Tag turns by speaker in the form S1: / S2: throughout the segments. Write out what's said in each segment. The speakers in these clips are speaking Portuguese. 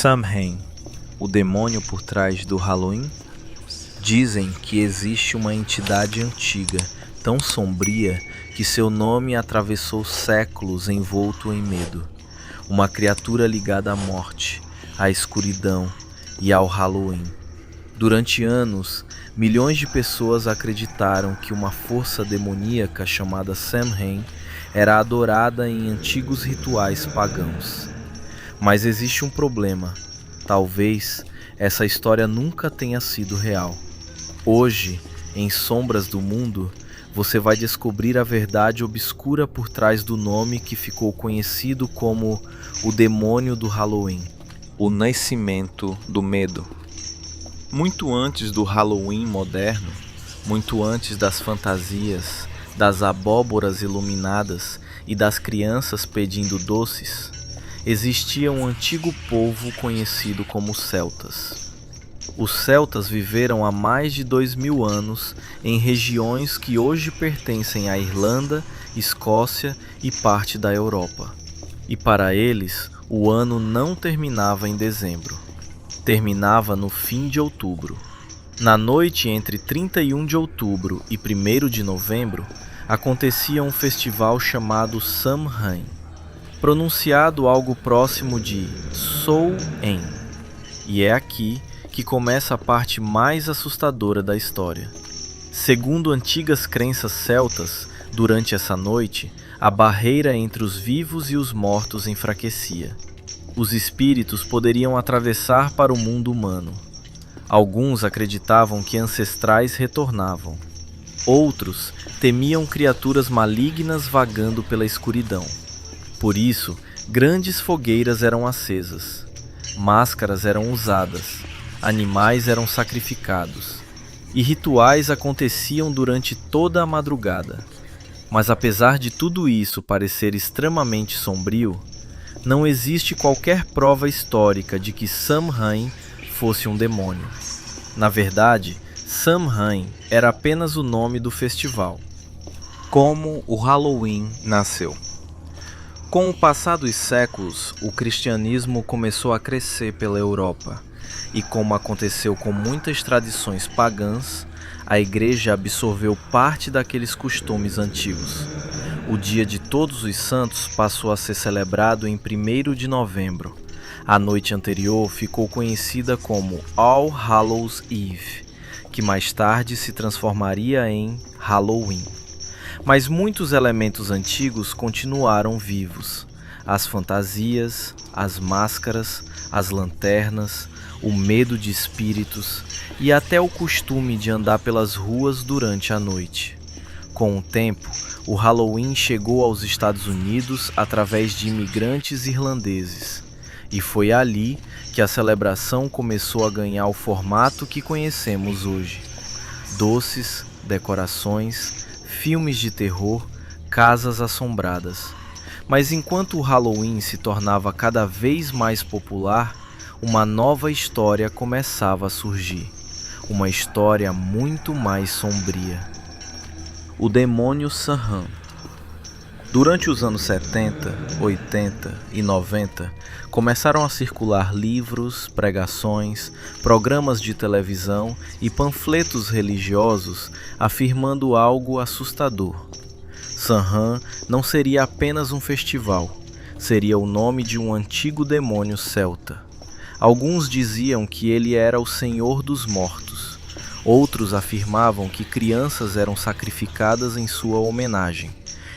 S1: Samhain, o demônio por trás do Halloween? Dizem que existe uma entidade antiga, tão sombria que seu nome atravessou séculos envolto em medo. Uma criatura ligada à morte, à escuridão e ao Halloween. Durante anos, milhões de pessoas acreditaram que uma força demoníaca chamada Samhain era adorada em antigos rituais pagãos. Mas existe um problema. Talvez essa história nunca tenha sido real. Hoje, em Sombras do Mundo, você vai descobrir a verdade obscura por trás do nome que ficou conhecido como o demônio do Halloween. O nascimento do medo. Muito antes do Halloween moderno, muito antes das fantasias, das abóboras iluminadas e das crianças pedindo doces, existia um antigo povo conhecido como celtas. Os celtas viveram há mais de 2000 anos em regiões que hoje pertencem à Irlanda, Escócia e parte da Europa. E para eles, o ano não terminava em dezembro. Terminava no fim de outubro. Na noite entre 31 de outubro e 1º de novembro, acontecia um festival chamado Samhain, pronunciado algo próximo de Soul-en. E é aqui que começa a parte mais assustadora da história. Segundo antigas crenças celtas, durante essa noite, a barreira entre os vivos e os mortos enfraquecia. Os espíritos poderiam atravessar para o mundo humano. Alguns acreditavam que ancestrais retornavam. Outros temiam criaturas malignas vagando pela escuridão. Por isso, grandes fogueiras eram acesas, máscaras eram usadas, animais eram sacrificados, e rituais aconteciam durante toda a madrugada. Mas apesar de tudo isso parecer extremamente sombrio, não existe qualquer prova histórica de que Samhain fosse um demônio. Na verdade, Samhain era apenas o nome do festival. Como o Halloween nasceu? Com o passar dos séculos, o cristianismo começou a crescer pela Europa, e como aconteceu com muitas tradições pagãs, a igreja absorveu parte daqueles costumes antigos. O Dia de Todos os Santos passou a ser celebrado em 1º de novembro. A noite anterior ficou conhecida como All Hallows Eve, que mais tarde se transformaria em Halloween. Mas muitos elementos antigos continuaram vivos. As fantasias, as máscaras, as lanternas, o medo de espíritos e até o costume de andar pelas ruas durante a noite. Com o tempo, o Halloween chegou aos Estados Unidos através de imigrantes irlandeses. E foi ali que a celebração começou a ganhar o formato que conhecemos hoje. Doces, decorações, filmes de terror, casas assombradas. Mas enquanto o Halloween se tornava cada vez mais popular, uma nova história começava a surgir. Uma história muito mais sombria. O demônio Samhain. Durante os anos 70, 80 e 90, começaram a circular livros, pregações, programas de televisão e panfletos religiosos afirmando algo assustador. Samhain não seria apenas um festival, seria o nome de um antigo demônio celta. Alguns diziam que ele era o Senhor dos Mortos. Outros afirmavam que crianças eram sacrificadas em sua homenagem.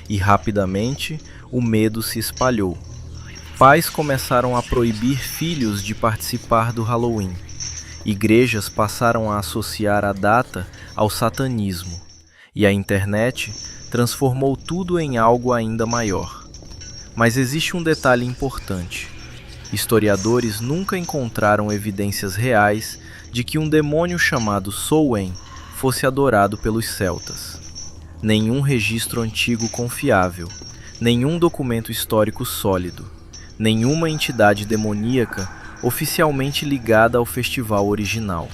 S1: E rapidamente o medo se espalhou. Pais começaram a proibir filhos de participar do Halloween. Igrejas passaram a associar a data ao satanismo. E a internet transformou tudo em algo ainda maior. Mas existe um detalhe importante. Historiadores nunca encontraram evidências reais de que um demônio chamado Soul-en fosse adorado pelos celtas. Nenhum registro antigo confiável, nenhum documento histórico sólido, nenhuma entidade demoníaca oficialmente ligada ao festival original.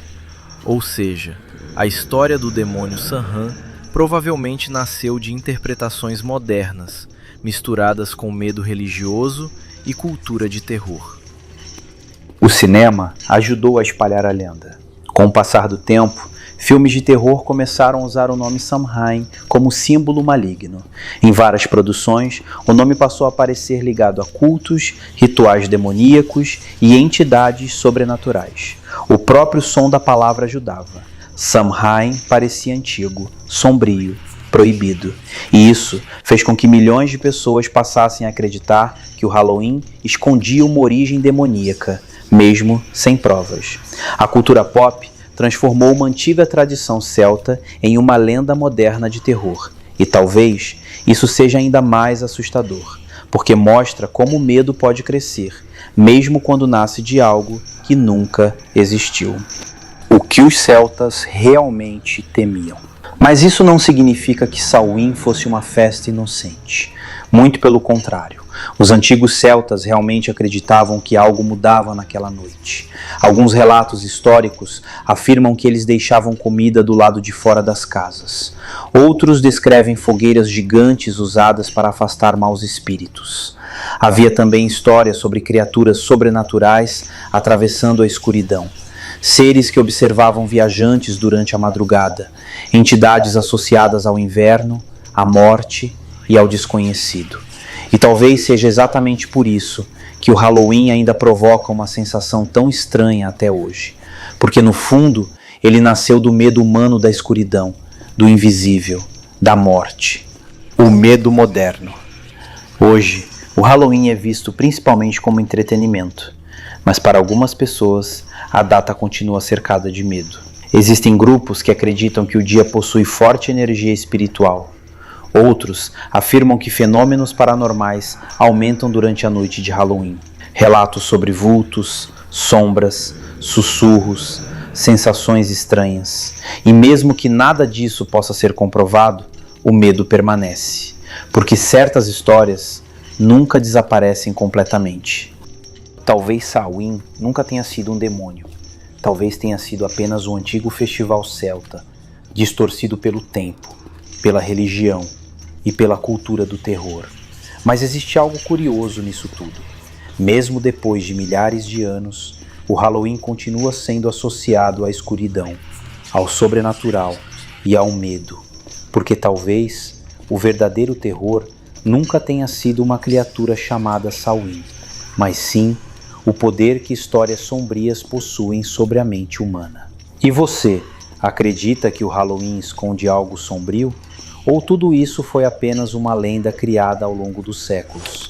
S1: Ou seja, a história do demônio Samhain provavelmente nasceu de interpretações modernas, misturadas com medo religioso e cultura de terror.
S2: O cinema ajudou a espalhar a lenda. Com o passar do tempo, filmes de terror começaram a usar o nome Samhain como símbolo maligno. Em várias produções, o nome passou a aparecer ligado a cultos, rituais demoníacos e entidades sobrenaturais. O próprio som da palavra ajudava. Samhain parecia antigo, sombrio, proibido. E isso fez com que milhões de pessoas passassem a acreditar que o Halloween escondia uma origem demoníaca, mesmo sem provas. A cultura pop transformou uma antiga tradição celta em uma lenda moderna de terror. E talvez isso seja ainda mais assustador, porque mostra como o medo pode crescer, mesmo quando nasce de algo que nunca existiu. O que os celtas realmente temiam. Mas isso não significa que Samhain fosse uma festa inocente. Muito pelo contrário. Os antigos celtas realmente acreditavam que algo mudava naquela noite. Alguns relatos históricos afirmam que eles deixavam comida do lado de fora das casas. Outros descrevem fogueiras gigantes usadas para afastar maus espíritos. Havia também histórias sobre criaturas sobrenaturais atravessando a escuridão. Seres que observavam viajantes durante a madrugada, entidades associadas ao inverno, à morte e ao desconhecido. E talvez seja exatamente por isso que o Halloween ainda provoca uma sensação tão estranha até hoje. Porque no fundo, ele nasceu do medo humano da escuridão, do invisível, da morte. O medo moderno. Hoje, o Halloween é visto principalmente como entretenimento, mas para algumas pessoas, a data continua cercada de medo. Existem grupos que acreditam que o dia possui forte energia espiritual. Outros afirmam que fenômenos paranormais aumentam durante a noite de Halloween. Relatos sobre vultos, sombras, sussurros, sensações estranhas. E mesmo que nada disso possa ser comprovado, o medo permanece. Porque certas histórias nunca desaparecem completamente. Talvez Samhain nunca tenha sido um demônio. Talvez tenha sido apenas um antigo festival celta, distorcido pelo tempo, pela religião e pela cultura do terror. Mas existe algo curioso nisso tudo. Mesmo depois de milhares de anos, o Halloween continua sendo associado à escuridão, ao sobrenatural e ao medo, porque talvez o verdadeiro terror nunca tenha sido uma criatura chamada Samhain, mas sim o poder que histórias sombrias possuem sobre a mente humana. E você, acredita que o Halloween esconde algo sombrio? Ou tudo isso foi apenas uma lenda criada ao longo dos séculos?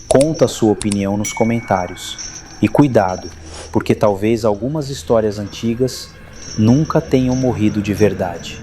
S2: Conta a sua opinião nos comentários. E cuidado, porque talvez algumas histórias antigas nunca tenham morrido de verdade.